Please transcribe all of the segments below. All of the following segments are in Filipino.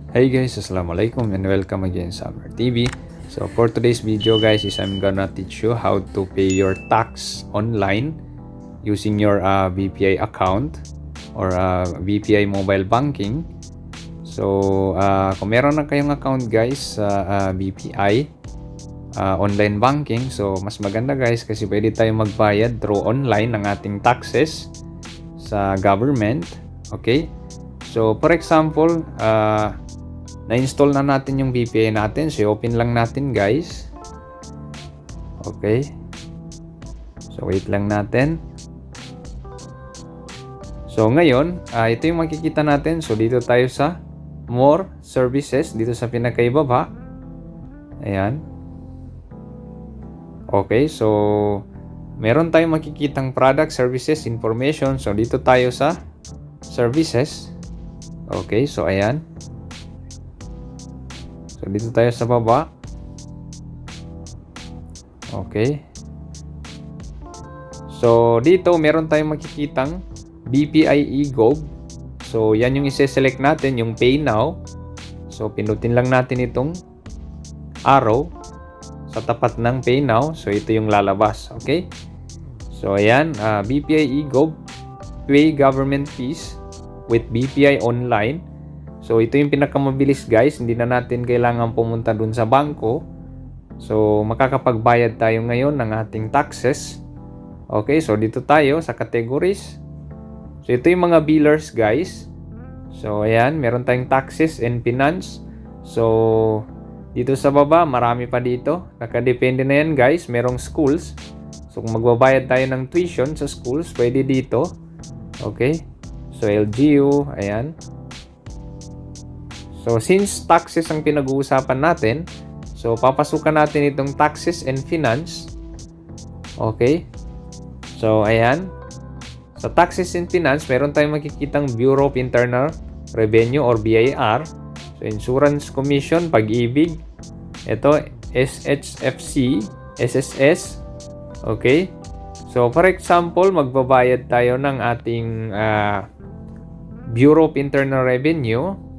Hey guys, Assalamualaikum and welcome again sa Amber TV. So for today's video guys is I'm gonna teach you how to pay your tax online using your BPI account or BPI mobile banking. So kung meron na kayong account guys sa BPI online banking, so mas maganda guys kasi pwede tayo magbayad through online ng ating taxes sa government. Okay? So for example, na-install na natin yung VPN natin. So, open lang natin guys. Okay. So, wait lang natin. So, ngayon, ito yung makikita natin. So, dito tayo sa More Services. Dito sa pinakaibaba. Ayan. Okay. So, meron tayong makikitang product, services, information. So, dito tayo sa Services. Okay. So, ayan. So, dito tayo sa baba. Okay. So, dito meron tayong makikitang BPI eGov. So, yan yung ise-select natin, yung Pay Now. So, pinutin lang natin itong arrow sa tapat ng Pay Now. So, ito yung lalabas. Okay. So, ayan. BPI eGov. Pay government fees with BPI online. So, ito yung pinakamabilis guys. Hindi na natin kailangan pumunta dun sa bangko. So, makakapagbayad tayo ngayon ng ating taxes. Okay, so dito tayo sa categories. So, ito yung mga billers guys. So, ayan. Meron tayong taxes and finance. So, dito sa baba, marami pa dito. Nakadepende na yan guys. Merong schools. So, kung magbabayad tayo ng tuition sa schools, pwede dito. Okay. So, LGU. Ayan. So, since taxes ang pinag-uusapan natin, so, papasukan natin itong taxes and finance. Okay. So, ayan. Sa taxes and finance, meron tayong makikitang Bureau of Internal Revenue or BIR. So, Insurance Commission, Pag-ibig. Ito, SHFC, SSS. Okay. So, for example, magbabayad tayo ng ating Bureau of Internal Revenue.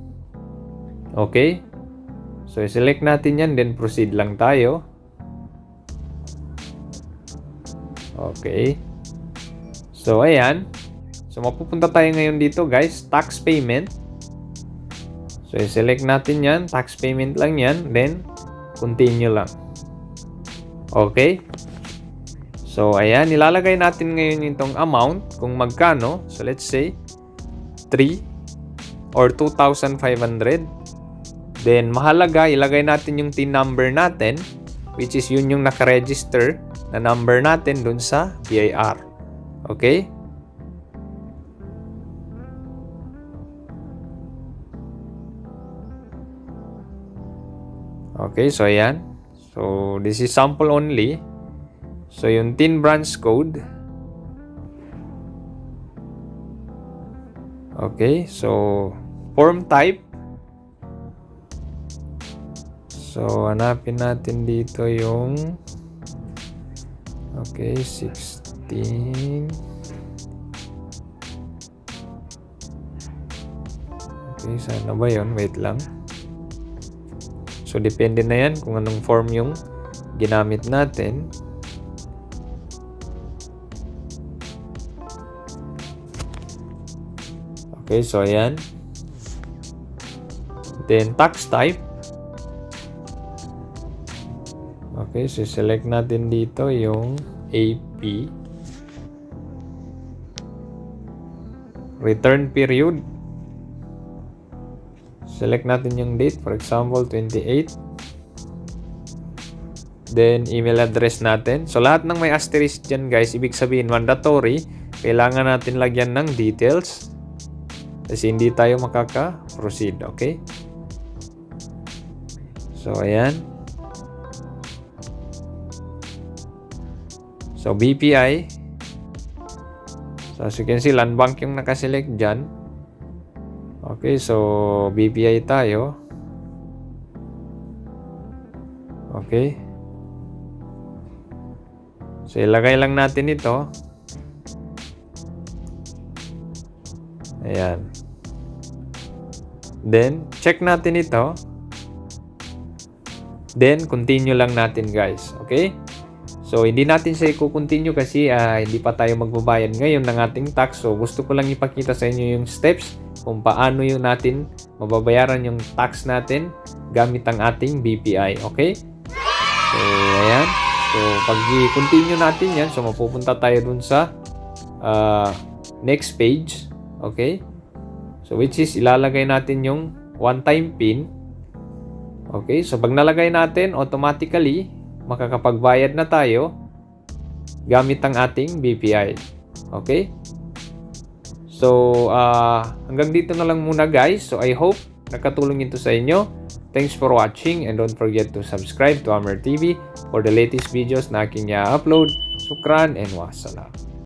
Okay. So, select natin yan, then proceed lang tayo. Okay. So, ayan. So, mapupunta tayo ngayon dito, guys. Tax payment. So, select natin yan. Tax payment lang yan. Then, continue lang. Okay. So, ayan. Nilalagay natin ngayon itong amount kung magkano. So, let's say, 3 or 2,500. Then, mahalaga, ilagay natin yung TIN number natin, which is yun yung nakaregister na number natin dun sa BIR. Okay? Okay, so ayan. So, this is sample only. So, yung TIN branch code. Okay, so, form type. So, hanapin natin dito yung okay, 16. Okay, sana ba yun? Wait lang. So, depende na yan kung anong form yung ginamit natin. Okay, so ayan. Then, tax type. Okay, so select natin dito yung AP. Return period. Select natin yung date, for example, 28. Then, email address natin. So, lahat ng may asterisk dyan, guys, ibig sabihin, mandatory. Kailangan natin lagyan ng details. Kasi hindi tayo makaka-proceed, okay? So, ayan. So, BPI. So, as you can see, land bank yung nakaselect dyan. Okay, so, BPI tayo. Okay. So, ilagay lang natin ito. Ayan. Then, check natin ito. Then, continue lang natin guys. Okay? So, hindi natin siya i-continue kasi hindi pa tayo magbabayad ngayon ng ating tax. So, gusto ko lang ipakita sa inyo yung steps kung paano yung natin mababayaran yung tax natin gamit ang ating BPI. Okay? So, ayan. So, pag i-continue natin yan, so mapupunta tayo dun sa next page. Okay? So, which is ilalagay natin yung one-time PIN. Okay? So, pag nalagay natin, automatically, makakapagbayad na tayo gamit ang ating BPI. Okay? So, hanggang dito na lang muna guys. So, I hope nakatulong ito sa inyo. Thanks for watching and don't forget to subscribe to Amer TV for the latest videos na aking i-upload. Shukran and wassalam.